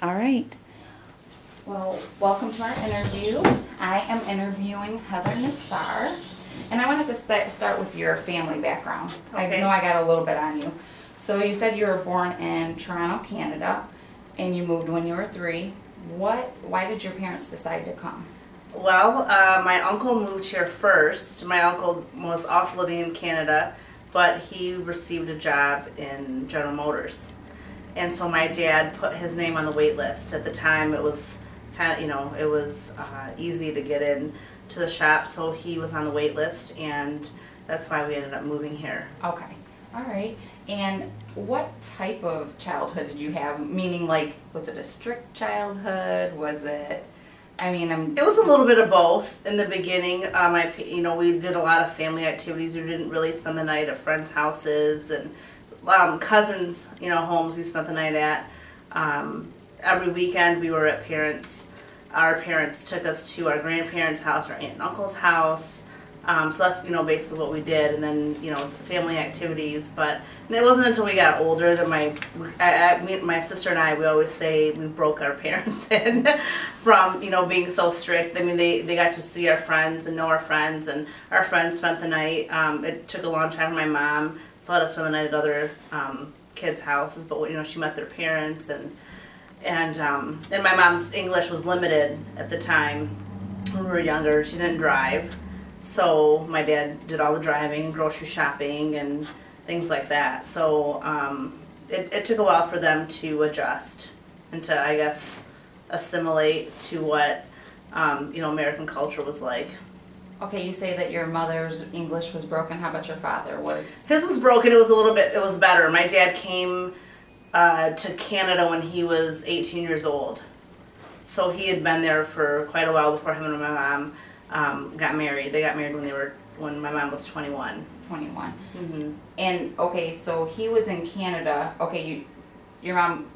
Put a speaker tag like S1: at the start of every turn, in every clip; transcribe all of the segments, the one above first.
S1: All right. Well, welcome to our interview. I am interviewing Heather Nassar, and I wanted to start with your family background.
S2: Okay.
S1: I know I got a little bit on you. So you said you were born in Toronto, Canada, and you moved when you were 3. Why did your parents decide to come?
S2: Well, my uncle moved here first. My uncle was also living in Canada, but he received a job in General Motors. And so my dad put his name on the wait list. At the time, it was kind of, it was easy to get in to the shop, so he was on the wait list, and that's why we ended up moving here.
S1: Okay. All right. And what type of childhood did you have? Meaning, like, was it a strict childhood? Was it,
S2: It was a little bit of both in the beginning. We did a lot of family activities. We didn't really spend the night at friends' houses and cousins, homes we spent the night at. Every weekend we were at parents. Our parents took us to our grandparents' house, our aunt and uncle's house. So that's, basically what we did. And then, family activities. But it wasn't until we got older that my sister and I, we always say we broke our parents in from, being so strict. I mean, they got to see our friends and know our friends, and our friends spent the night. It took a long time for my mom to let us spend the night at other kids' houses, but, she met their parents, and my mom's English was limited at the time when we were younger. She didn't drive. So my dad did all the driving, grocery shopping, and things like that. So it took a while for them to adjust and to, I guess, assimilate to what, American culture was like.
S1: Okay, you say that your mother's English was broken. How about your father?
S2: His was broken. It was better. My dad came to Canada when he was 18 years old. So he had been there for quite a while before him and my mom got married. They got married when my mom was 21.
S1: 21.
S2: Mm-hmm.
S1: And okay, so he was in Canada. Okay, your mom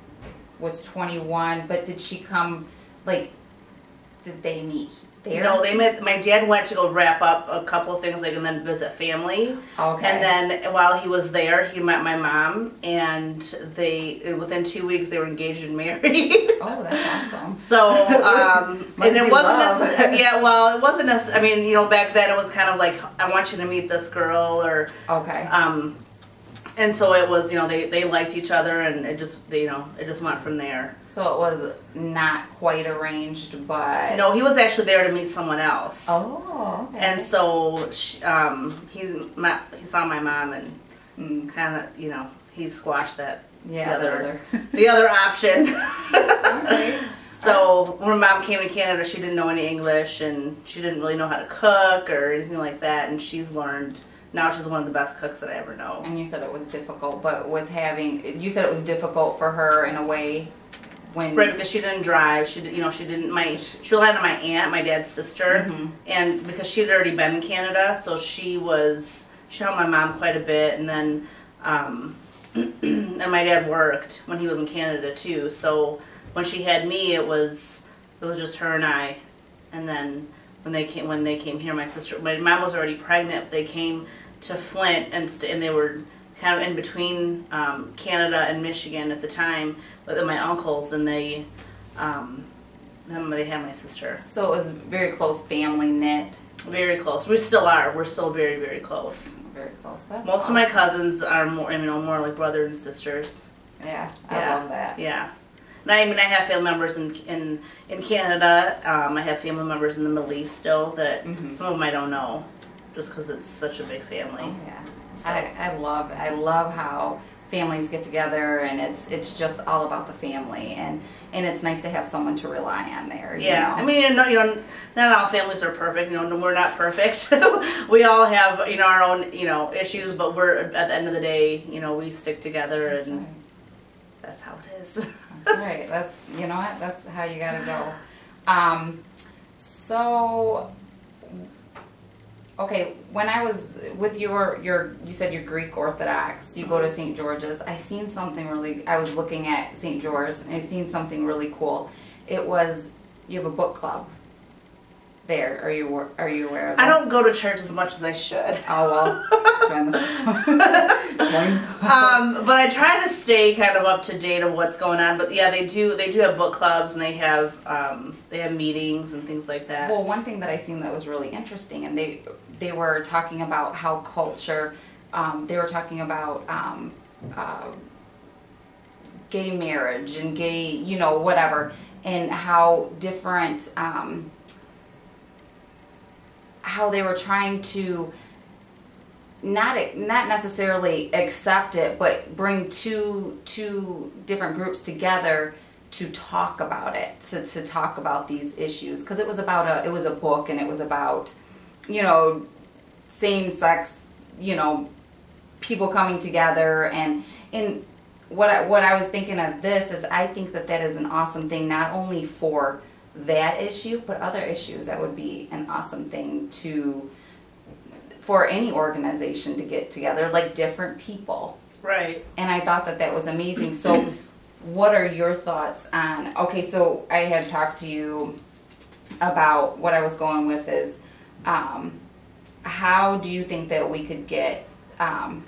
S1: was 21, but did she come? Did they meet there?
S2: No, they met. My dad went to go wrap up a couple of things, and then visit family.
S1: Okay.
S2: And then while he was there, he met my mom, and within 2 weeks they were engaged and married.
S1: Oh, that's awesome.
S2: So, and it wasn't necessarily. Yeah, well, it wasn't necessarily. Back then it was kind of like, I want you to meet this girl, or
S1: okay.
S2: And so it was, they liked each other, and it just went from there.
S1: So it was not quite arranged, but...
S2: No, he was actually there to meet someone else.
S1: Oh, okay.
S2: And so he saw my mom, and kind of, he squashed that.
S1: Yeah,
S2: the other option.
S1: Okay.
S2: So when my mom came to Canada, she didn't know any English, and she didn't really know how to cook or anything like that, and she's learned. Now she's one of the best cooks that I ever know.
S1: And you said it was difficult, but you said it was difficult for her in a way when...
S2: Right, because she didn't drive. She relied on my aunt, my dad's sister,
S1: mm-hmm.
S2: and because she had already been in Canada, so she helped my mom quite a bit, and then, and my dad worked when he was in Canada too, so when she had me, it was just her and I, and then when they came here, my mom was already pregnant. They came to Flint, and they were kind of in between Canada and Michigan at the time with my uncles, and then they had my sister.
S1: So it was very close family knit.
S2: Very close. We still are. We're still very, very close.
S1: Very close. That's
S2: Most
S1: awesome.
S2: of my cousins are more like brothers and sisters.
S1: Yeah, I love that.
S2: Yeah. And I have family members in Canada. I have family members in the Middle East still that
S1: mm-hmm.
S2: some of them I don't know, just because it's such a big family.
S1: Oh, yeah.
S2: So.
S1: I love how families get together, and it's just all about the family, and it's nice to have someone to rely on there.
S2: Yeah, not all families are perfect. We're not perfect. We all have our own issues, but we're at the end of the day, we stick together,
S1: That's
S2: and
S1: right.
S2: That's how it is.
S1: That's right. That's how you gotta go. So. Okay, when I was with you said you're Greek Orthodox, you go to St. George's. I was looking at St. George's, and I seen something really cool. You have a book club. there. Are you aware of this?
S2: I don't go to church as much as I should.
S1: Oh well, join the
S2: but I try to stay kind of up to date of what's going on. But yeah, they do have book clubs, and they have meetings and things like that.
S1: Well, one thing that I seen that was really interesting, and they were talking about how culture. They were talking about gay marriage and gay, whatever, and how different. How they were trying to not necessarily accept it, but bring two different groups together to talk about it, to talk about these issues, because it was a book, and it was about same sex people coming together, and what I was thinking of this is I think that is an awesome thing, not only for that issue, but other issues. That would be an awesome thing for any organization to get together, like different people.
S2: Right.
S1: And I thought that was amazing. So what are your thoughts on, okay, so I had talked to you about what I was going with is, how do you think that we could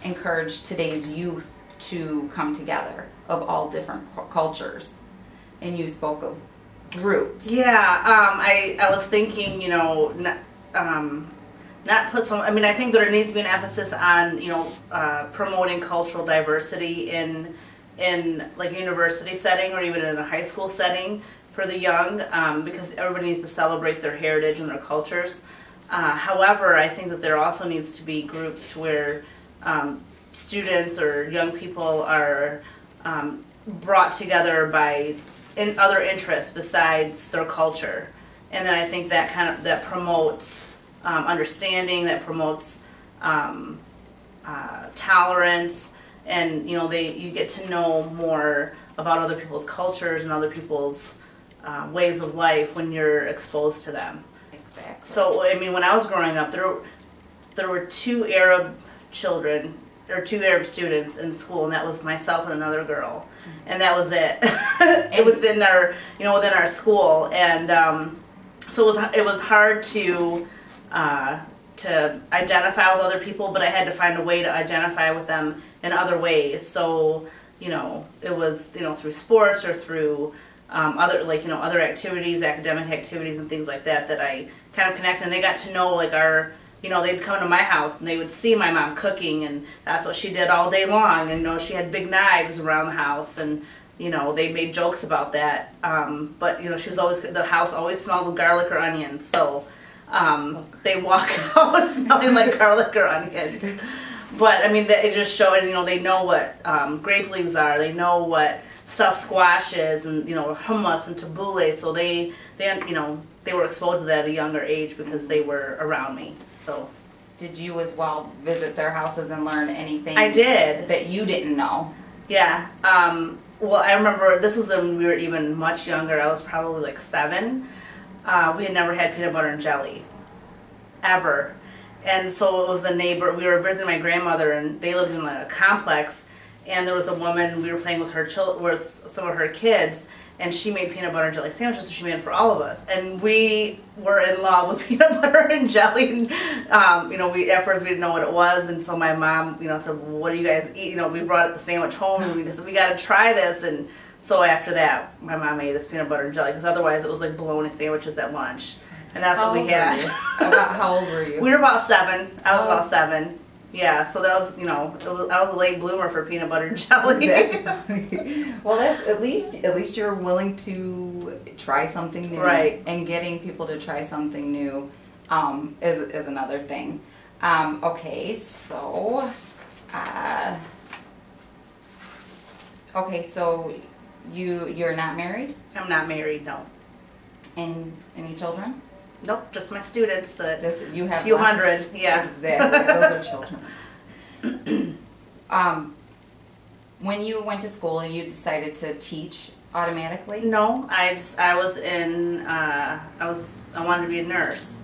S1: encourage today's youth to come together of all different cultures? And you spoke of groups.
S2: Yeah, I was thinking, not put some. I mean, I think there needs to be an emphasis on, promoting cultural diversity in like a university setting or even in a high school setting for the young, because everybody needs to celebrate their heritage and their cultures. However, I think that there also needs to be groups to where students or young people are brought together by other interests besides their culture, and then I think that promotes understanding, that promotes tolerance, and you get to know more about other people's cultures and other people's ways of life when you're exposed to them.
S1: Exactly.
S2: So I mean, when I was growing up, there were two Arab children, or two Arab students in school, and that was myself and another girl, and that was it. within our school, and so it was hard to identify with other people, but I had to find a way to identify with them in other ways. So it was through sports or through other activities, academic activities, and things like that I kind of connected. And they got to know they'd come to my house and they would see my mom cooking, and that's what she did all day long. And she had big knives around the house, and they made jokes about that. But she was the house always smelled of garlic or onions, so they walk out smelling like garlic or onions. But I mean, it just showed they know what grape leaves are, they know what stuffed squash is, and hummus and tabbouleh. So they were exposed to that at a younger age because they were around me. So,
S1: did you as well visit their houses and learn anything?
S2: I did.
S1: That you didn't know?
S2: Yeah. Well, I remember this was when we were even much younger. I was probably like 7. We had never had peanut butter and jelly, ever. And so it was the neighbor. We were visiting my grandmother, and they lived in a complex. And there was a woman. We were playing with with some of her kids, and she made peanut butter and jelly sandwiches. So she made it for all of us, and we were in love with peanut butter and jelly. And we at first we didn't know what it was, and so my mom, said, well, "What do you guys eat?" We brought the sandwich home, and we said, "We got to try this." And so after that, my mom made us peanut butter and jelly, because otherwise it was like bologna sandwiches at lunch, and that's what we had.
S1: How old were you?
S2: We were about 7. I was about 7. Yeah, so that was, I was a late bloomer for peanut butter and jelly.
S1: That's funny. Well, that's at least you're willing to try something new,
S2: right? And
S1: getting people to try something new is another thing. Okay, so you're not married?
S2: I'm not married, no.
S1: And any children?
S2: Nope, just my students.
S1: You have
S2: a few hundred, yeah.
S1: Exactly, those are children. When you went to school, you decided to teach automatically?
S2: No, I wanted to be a nurse,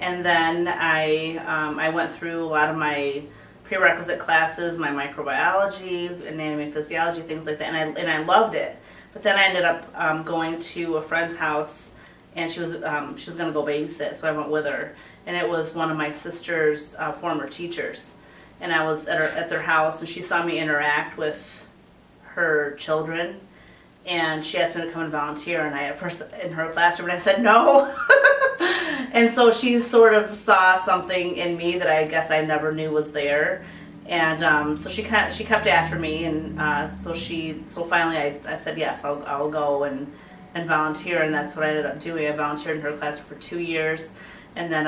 S2: and then I went through a lot of my prerequisite classes, my microbiology, anatomy, physiology, things like that, and I loved it. But then I ended up going to a friend's house and she was going to go babysit, so I went with her. And it was one of my sister's former teachers, and I was at their house, and she saw me interact with her children, and she asked me to come and volunteer. And I at first in her classroom, and I said no. And so she sort of saw something in me that I guess I never knew was there. And so she kept after me, and so finally I said yes, I'll go and volunteer, and that's what I ended up doing. I volunteered in her classroom for 2 years, and then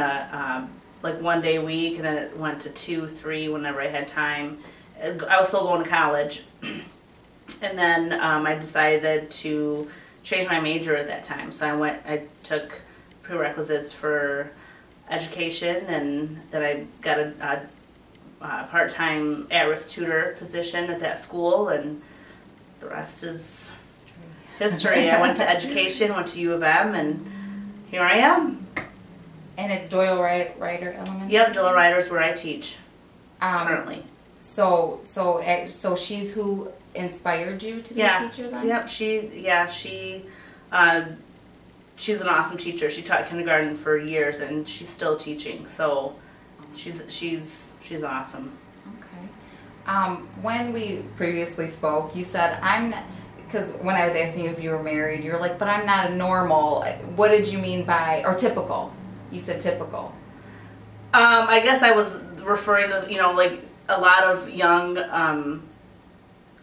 S2: like 1 day a week, and then it went to 2, 3 whenever I had time. I was still going to college, and then I decided to change my major at that time. So I took prerequisites for education, and then I got a part-time at-risk tutor position at that school, and the rest is history. I went to education, went to U of M, and here I am.
S1: And it's Doyle Ryder Elementary?
S2: Yep, Doyle Ryder's where I teach currently.
S1: So she's who inspired you to be a teacher then?
S2: Yep, she's an awesome teacher. She taught kindergarten for years, and she's still teaching, so she's awesome.
S1: Okay. When we previously spoke, you said, because when I was asking you if you were married, you're like, but I'm not a normal. What did you mean by, or typical? You said typical.
S2: I guess I was referring to, like a lot of young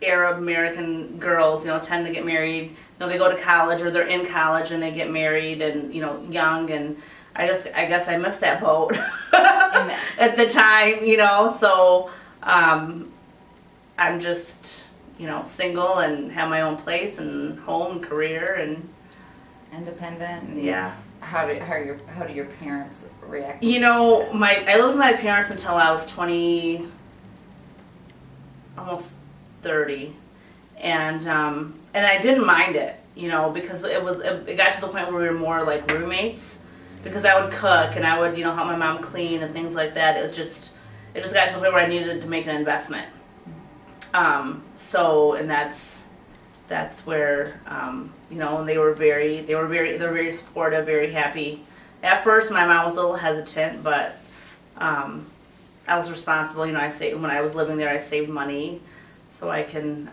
S2: Arab American girls, tend to get married. They go to college, or they're in college and they get married, and young, and I guess I missed that boat at the time, so I'm just, single and have my own place and home and career and
S1: independent. And
S2: yeah.
S1: How do your parents react?
S2: I lived with my parents until I was 20, almost 30, and I didn't mind it, because it got to the point where we were more like roommates, because I would cook and I would help my mom clean and things like that. It just got to the point where I needed to make an investment. And that's where and they're very supportive, very happy. At first, my mom was a little hesitant, but I was responsible. When I was living there, I saved money so I can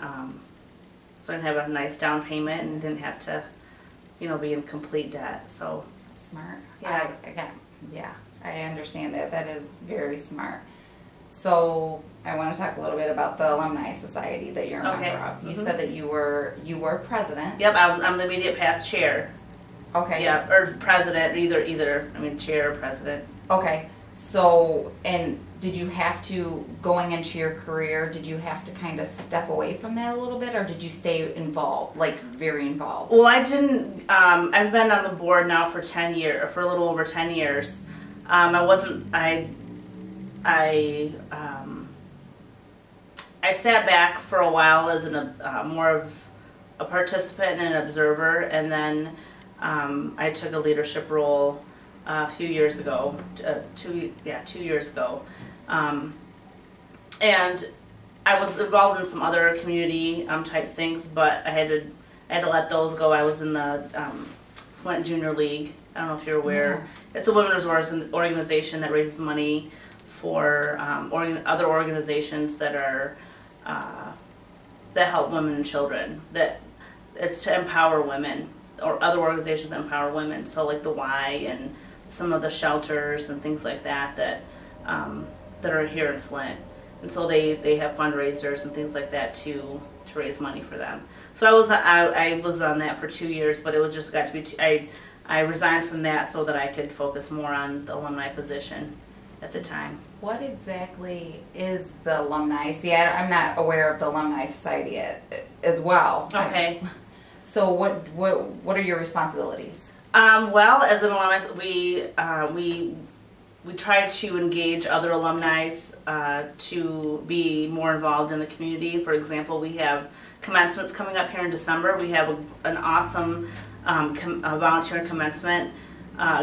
S2: have a nice down payment and didn't have to be in complete debt. So
S1: smart.
S2: Yeah.
S1: I understand that. That is very smart. So I want to talk a little bit about the Alumni Society that you're a member of. You said that you were president.
S2: Yep, I'm the immediate past chair.
S1: Okay.
S2: Yeah, or president, either. I mean, chair or president.
S1: Okay. So, and did you have to, going into your career, did you have to kind of step away from that a little bit, or did you stay involved, like very involved?
S2: Well, I didn't. I've been on the board now for 10 years, or for a little over 10 years. I sat back for a while as more of a participant and an observer, and then I took a leadership role a few years ago, 2 years ago, and I was involved in some other community type things, but I had to let those go. I was in the Flint Junior League. I don't know if you're aware. Yeah. It's a women's organization that raises money for other organizations that are that help women and children. That it's to empower women, or other organizations that empower women. So like the Y and some of the shelters and things like that that are here in Flint. And so they have fundraisers and things like that to raise money for them. So I was on that for 2 years, but it just got to be I resigned from that so that I could focus more on the alumni position at the time.
S1: What exactly is the alumni? See, I'm not aware of the Alumni Society as well.
S2: Okay.
S1: So what are your responsibilities?
S2: Well, as an alumni, we try to engage other alumni to be more involved in the community. For example, we have commencements coming up here in December. We have an awesome volunteer commencement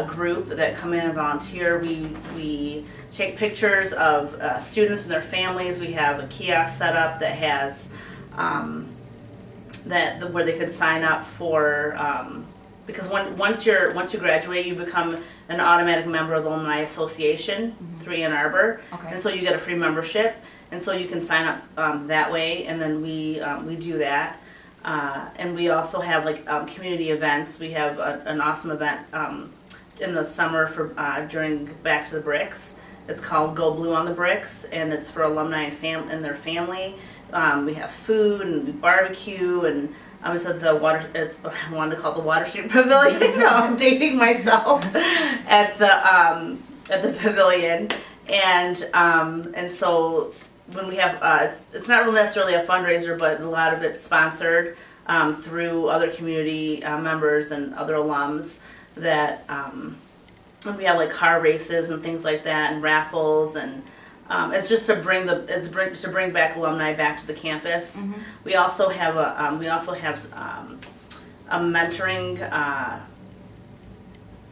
S2: group that come in and volunteer. We take pictures of students and their families. We have a kiosk set up that has where they could sign up for because once you graduate, you become an automatic member of the Alumni Association through Ann Arbor, and so you get a free membership, and so you can sign up that way, and then we do that. And we also have like community events. We have an awesome event in the summer for during Back to the Bricks. It's called Go Blue on the Bricks, and it's for alumni and their family. We have food and we barbecue, and it's at the I wanted to call it the Water Street Pavilion. No, I'm dating myself at the pavilion, and so when we have it's not really necessarily a fundraiser, but a lot of it's sponsored through other community members and other alums that we have like car races and things like that, and raffles, and it's just to bring back alumni back to the campus. We also have a mentoring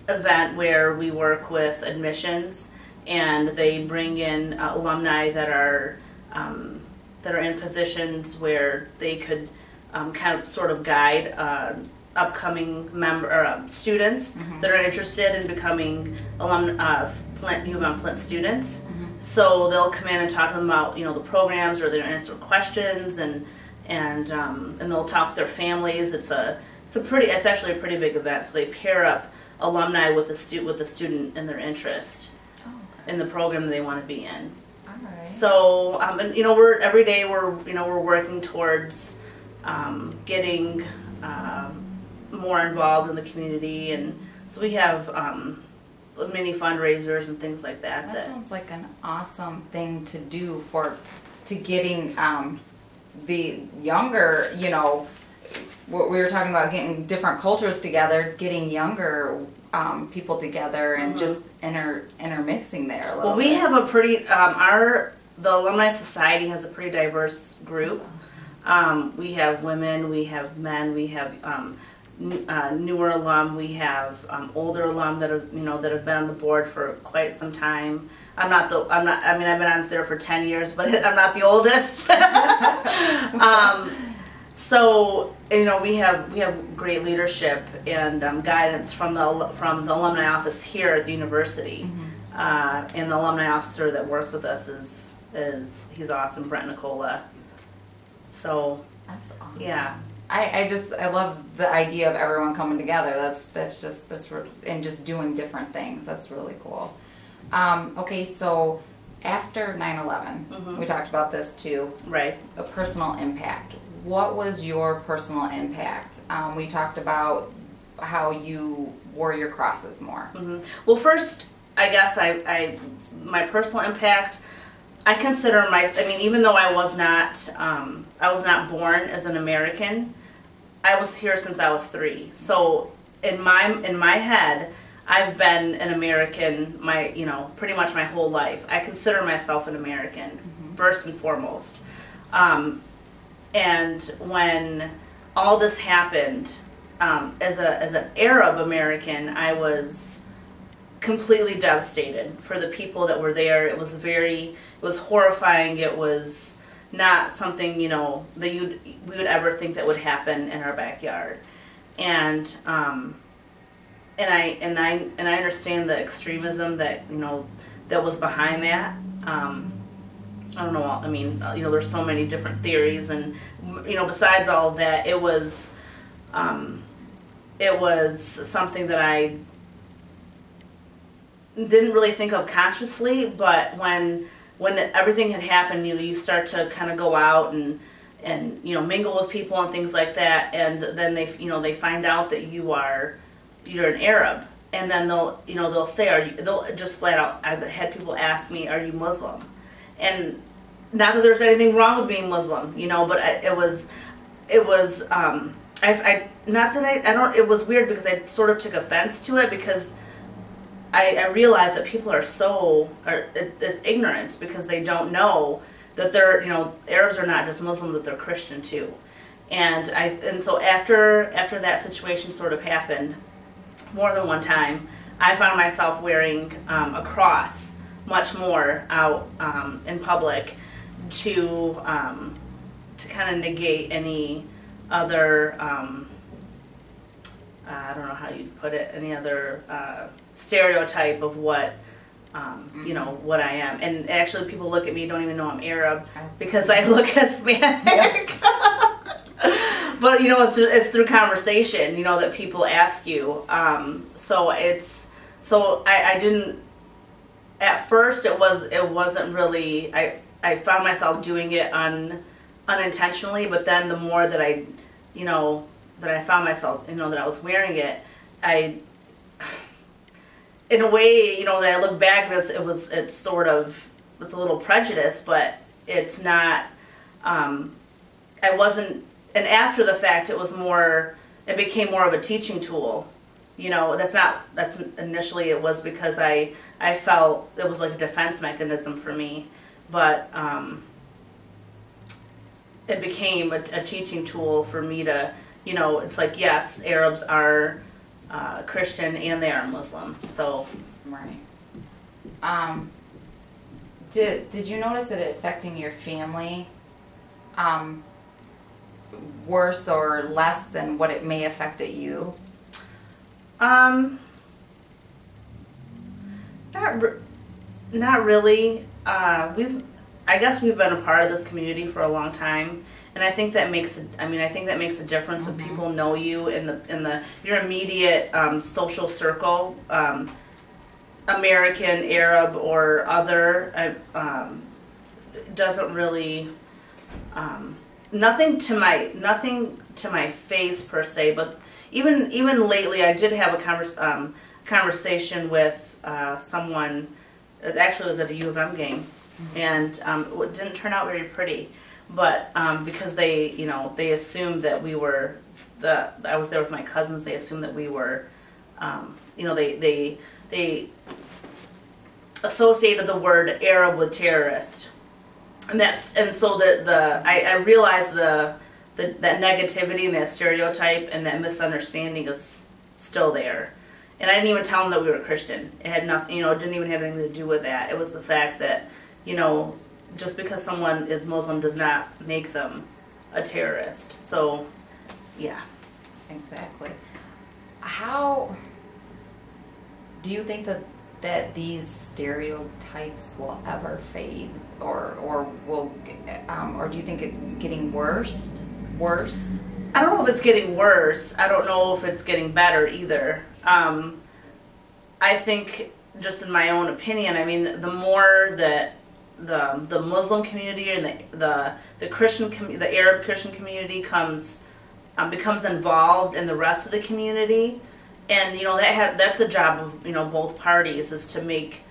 S2: event where we work with admissions, and they bring in alumni that are in positions where they could kind of sort of guide upcoming students that are interested in becoming U of M Flint students. So they'll come in and talk to them about the programs, or they'll answer questions, and they'll talk with their families. It's actually a pretty big event. So they pair up alumni with a student and their interest in the program they want to be in.
S1: Alright.
S2: So every day we're working towards getting more involved in the community, and so we have mini fundraisers and things like that.
S1: That sounds like an awesome thing to do to getting the younger, what we were talking about, getting different cultures together, getting younger people together, and just intermixing there a little bit.
S2: We have a pretty, the Alumni Society has a pretty diverse group. We have women, we have men, we have newer alum, we have older alum that have been on the board for quite some time. I've been on there for 10 years, but I'm not the oldest. So we have great leadership and guidance from the alumni office here at the university, and the alumni officer that works with us he's awesome, Brent Nicola. So
S1: that's awesome.
S2: Yeah.
S1: I love the idea of everyone coming together. And just doing different things. That's really cool. Okay, so after 9/11, we talked about this too.
S2: Right.
S1: A personal impact. What was your personal impact? We talked about how you wore your crosses more.
S2: Well, first, I guess my personal impact, I consider even though I was not born as an American, I was here since I was 3. So in my head, I've been an American pretty much my whole life. I consider myself an American first and foremost. And when all this happened, as an Arab American, I was completely devastated for the people that were there. It was horrifying. It was not something that we would ever think that would happen in our backyard. And I understand the extremism that that was behind that. I don't know. There's so many different theories, and besides all of that, it was something that I didn't really think of consciously, but when everything had happened, you start to kind of go out and mingle with people and things like that, and then they find out that you're an Arab, and then they'll say, they'll just flat out, I've had people ask me, are you Muslim? And not that there's anything wrong with being Muslim, but it was it was weird because I sort of took offense to it, because I realized that people it's ignorant, because they don't know that Arabs are not just Muslim, that they're Christian too. And so after that situation sort of happened more than one time, I found myself wearing a cross much more out in public to kind of negate any other I don't know how you'd put it, any other stereotype of what, you know, what I am. And actually people look at me, don't even know I'm Arab because I look Hispanic. But, you know, it's through conversation, you know, that people ask you. So I didn't, at first it wasn't really, I found myself doing it unintentionally, but then the more that I found myself, you know, that I was wearing it, in a way, you know, that I look back, it's a little prejudice, but it's not, I wasn't, and after the fact, it became more of a teaching tool. You know, that's initially it was because I felt it was like a defense mechanism for me, but it became a teaching tool for me to, you know, it's like, yes, Arabs are Christian and they are Muslim, so.
S1: Right. Did you notice it affecting your family worse or less than what it may affect you?
S2: Not really. I guess we've been a part of this community for a long time, and I think that makes a difference when people know you in your immediate social circle, American, Arab, or other. It doesn't really nothing to my face per se, but even lately, I did have a conversation with someone. It actually was at a U of M game, and it didn't turn out very pretty. But because they assumed that I was there with my cousins. They assumed that we were, they associated the word Arab with terrorist, and so I realized that negativity and that stereotype and that misunderstanding is still there. And I didn't even tell them that we were Christian. It had nothing, it didn't even have anything to do with that. It was the fact that, just because someone is Muslim does not make them a terrorist. So, yeah.
S1: Exactly. How do you think that these stereotypes will ever fade, or do you think it's getting worse?
S2: I don't know if it's getting worse. I don't know if it's getting better either. I think, just in my own opinion, the more that the Muslim community and the Arab Christian community becomes involved in the rest of the community, and that's a job of both parties, is to make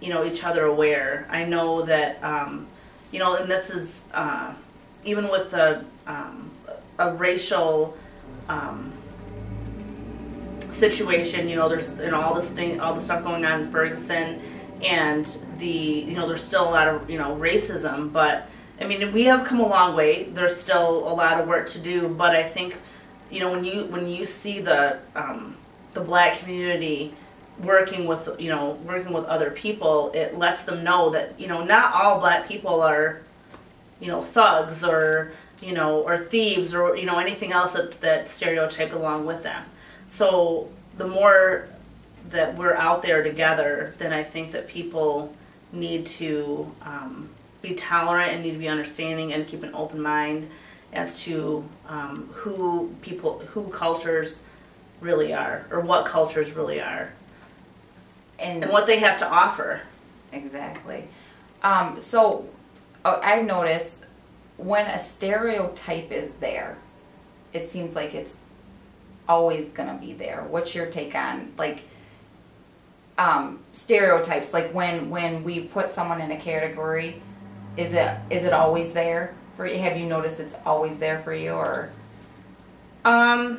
S2: each other aware. I know that and this is even with a racial situation. There's all the stuff going on in Ferguson, and there's still a lot of racism. But we have come a long way. There's still a lot of work to do. But I think when you see the Black community working with other people, it lets them know that not all Black people are thugs or thieves or anything else that stereotyped along with them. So the more that we're out there together, then I think that people need to be tolerant and need to be understanding and keep an open mind as to who cultures really are, or what cultures really are, and what they have to offer.
S1: Exactly. So I've noticed when a stereotype is there, it seems like it's always gonna be there. What's your take on stereotypes? Like when we put someone in a category, is it always there for you? Have you noticed it's always there for you, or?
S2: I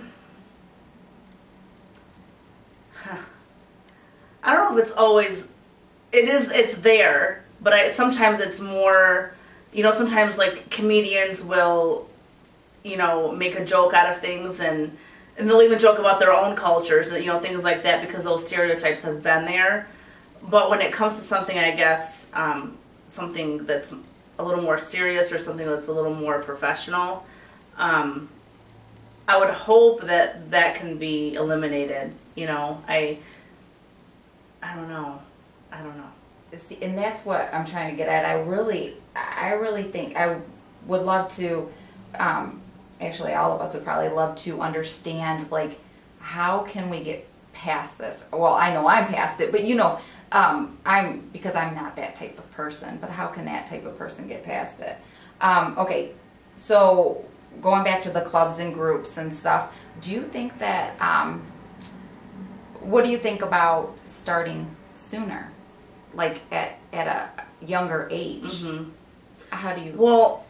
S2: don't know if it's always. It's there, but sometimes it's more. Sometimes comedians will, make a joke out of things, and they'll even joke about their own cultures, things like that, because those stereotypes have been there. But when it comes to something, I guess, something that's a little more serious or something that's a little more professional, I would hope that that can be eliminated. You know, I don't know. I don't know.
S1: See, and that's what I'm trying to get at. I really think I would love to. Actually, all of us would probably love to understand, like, how can we get past this? Well, I know I'm past it, but you know, because I'm not that type of person. But how can that type of person get past it? Okay, so going back to the clubs and groups and stuff, do you think that? What do you think about starting sooner? Like at a younger age.
S2: Mm-hmm.
S1: How do you?
S2: Well,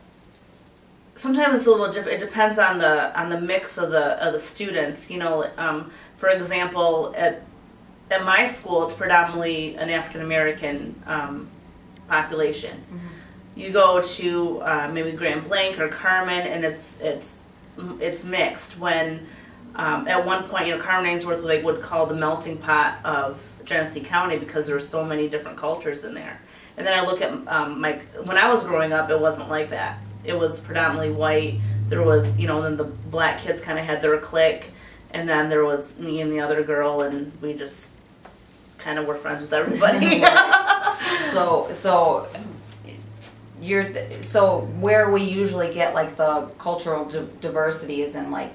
S2: sometimes it's a little different. It depends on the mix of the students. You know, for example, at my school, it's predominantly an African American population. Mm-hmm. You go to maybe Grand Blanc or Carmen, and it's mixed. When at one point, you know, Carmen Ainsworth, they would call the melting pot of Genesee County because there were so many different cultures in there. And then I look at when I was growing up, it wasn't like that. It was predominantly white. There was, you know, then the black kids kind of had their clique, and then there was me and the other girl, and we just kind of were friends with everybody.
S1: So where we usually get like the cultural diversity is in like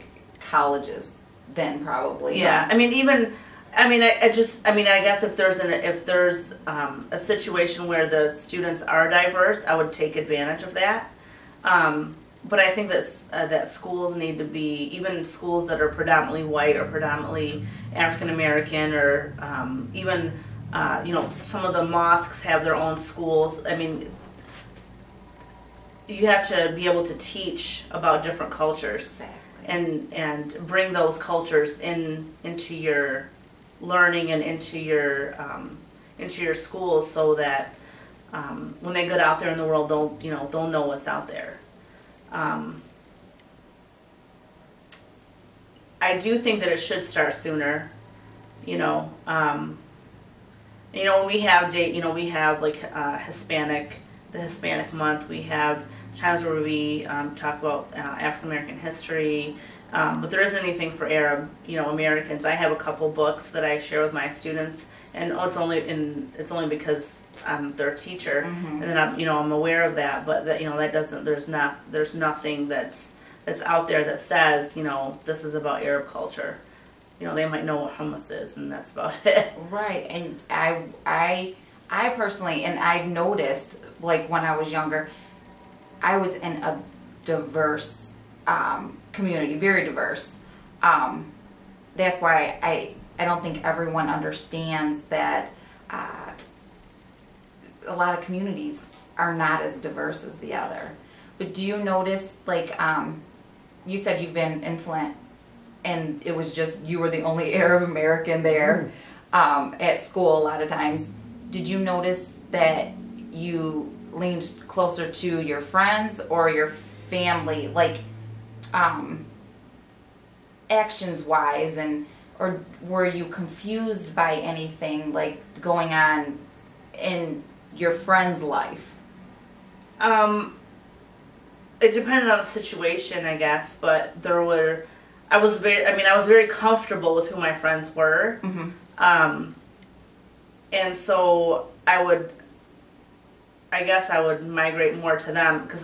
S1: colleges, then probably.
S2: Yeah, I mean I guess if there's a situation where the students are diverse, I would take advantage of that. But I think that schools need to be, even schools that are predominantly white or predominantly African American, or even you know, some of the mosques have their own schools. I mean, you have to be able to teach about different cultures. Exactly. and bring those cultures into your learning and into your schools, so that when they get out there in the world, they'll know what's out there. I do think that it should start sooner. You know, when we have like the Hispanic month. We have times where we talk about African American history. But there isn't anything for Arab, Americans. I have a couple books that I share with my students, and it's only because I'm their teacher, and then I'm aware of that. But that doesn't. There's nothing that's out there that says this is about Arab culture. They might know what hummus is, and that's about it.
S1: Right, and I personally, and I've noticed, like when I was younger, I was in a diverse community, very diverse. That's why I don't think everyone understands that a lot of communities are not as diverse as the other. But do you notice, like, you said you've been in Flint, and it was just you were the only Arab American there at school a lot of times. Did you notice that you leaned closer to your friends or your family, like actions-wise, or were you confused by anything like going on in your friend's life?
S2: It depended on the situation, I guess, but I was very comfortable with who my friends were. And so I guess I would migrate more to them, because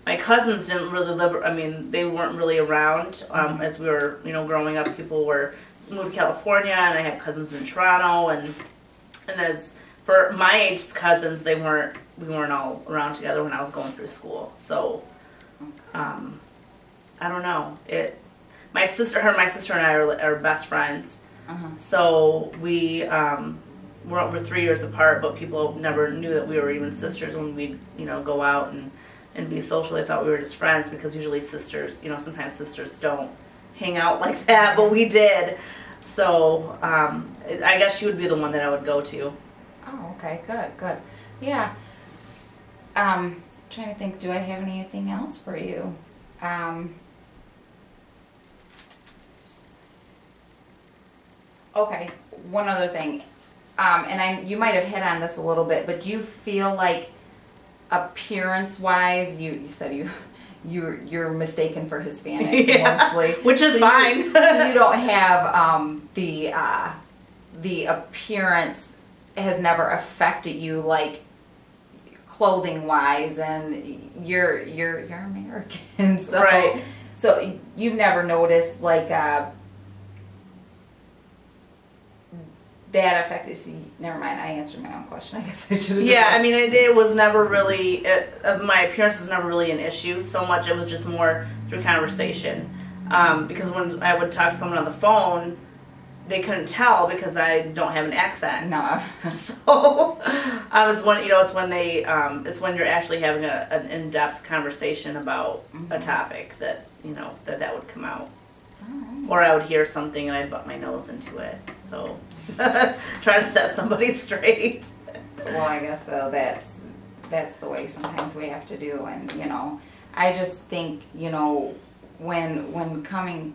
S2: my cousins didn't really live, they weren't really around as we were, growing up. People moved to California, and I have cousins in Toronto, and as for my age cousins, we weren't all around together when I was going through school. So, I don't know. My sister and I are best friends. So we're 3 years apart, but people never knew that we were even sisters when we'd, go out and be social. They thought we were just friends, because usually sisters, sometimes sisters don't hang out like that, but we did. So I guess she would be the one that I would go to.
S1: Oh, okay, good. Yeah. Trying to think, do I have anything else for you? Okay, one other thing. And you might have hit on this a little bit, but do you feel like appearance-wise, you said you're mistaken for Hispanic mostly,
S2: which is fine.
S1: So you don't have the appearance has never affected you, like clothing wise, and you're American, so
S2: right.
S1: So you've never noticed like that affected. See, never mind. I answered my own question. I guess I should have.
S2: Yeah, I mean, it was never really my appearance was never really an issue so much. It was just more through conversation, because when I would talk to someone on the phone, they couldn't tell because I don't have an accent.
S1: No.
S2: So it's when it's when you're actually having an in-depth conversation about a topic that that would come out.
S1: Right.
S2: Or I would hear something and I'd butt my nose into it. So try to set somebody straight.
S1: Well, I guess though that's the way sometimes we have to do, and I just think when coming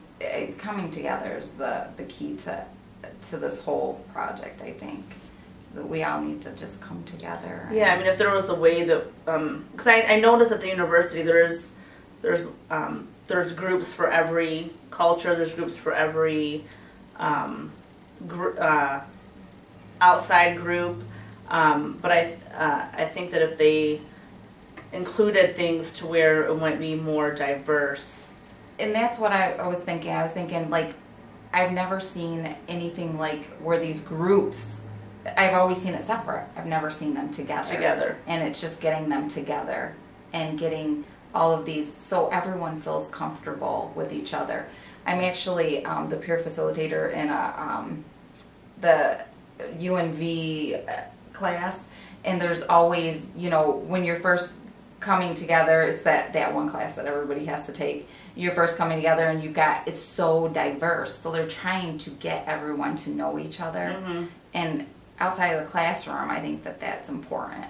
S1: together is the key to this whole project. I think that we all need to just come together.
S2: Yeah, I mean, if there was a way that, because I noticed at the university there's groups for every culture. There's groups for every outside group. But I think that if they included things to where it might be more diverse.
S1: And that's what I was thinking. I was thinking, like, I've never seen anything like where these groups, I've always seen it separate. I've never seen them together. And it's just getting them together and getting all of these so everyone feels comfortable with each other. I'm actually the peer facilitator in the UNV class, and there's always, when you're first coming together, it's that one class that everybody has to take. You're first coming together and it's so diverse, so they're trying to get everyone to know each other. Mm-hmm. And outside of the classroom, I think that's important,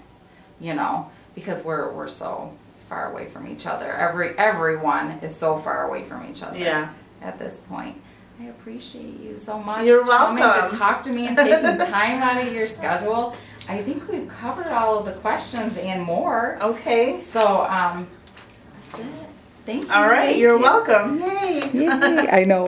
S1: because we're so far away from each other. Everyone is so far away from each other.
S2: Yeah.
S1: At this point, I appreciate you so much.
S2: You're welcome.
S1: Coming to talk to me and taking time out of your schedule. I think we've covered all of the questions and more.
S2: Okay.
S1: So, that's it. Thank you.
S2: All right. You're welcome.
S1: Yay. I know.